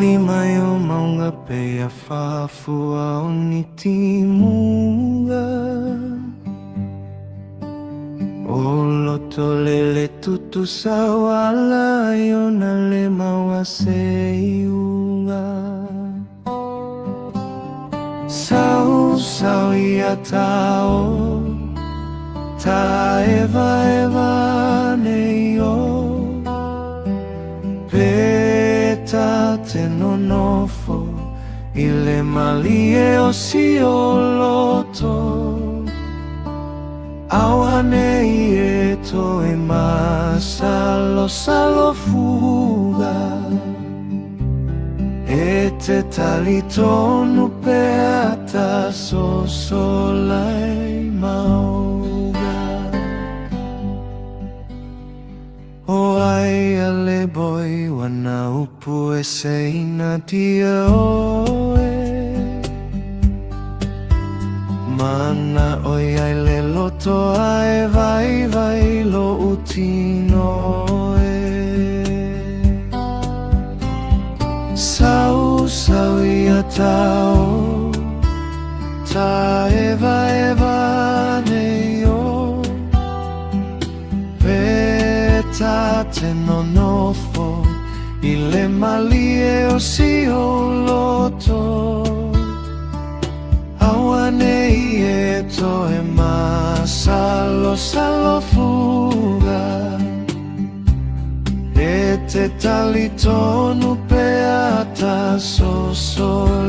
Faauli mai o Mauga pea whafua o ni timunga. O loto lele tutu sawala yo na le maua seiunga. Sau ia tao ta eva nei o peta te nonofo i le malie o si o loto. Auhanei e toe masalo fuga e te talitonu pea ta sosolai Mauga. O ai ale boi wana upu e seina dia oe. Mana oi ai le loto ai vai lo utino e. Sau ia tao ta eva nei o peta te nonofo i le malie o si o loto. Auhanei e toe masalo fuga e te talitonu pea ta sosolai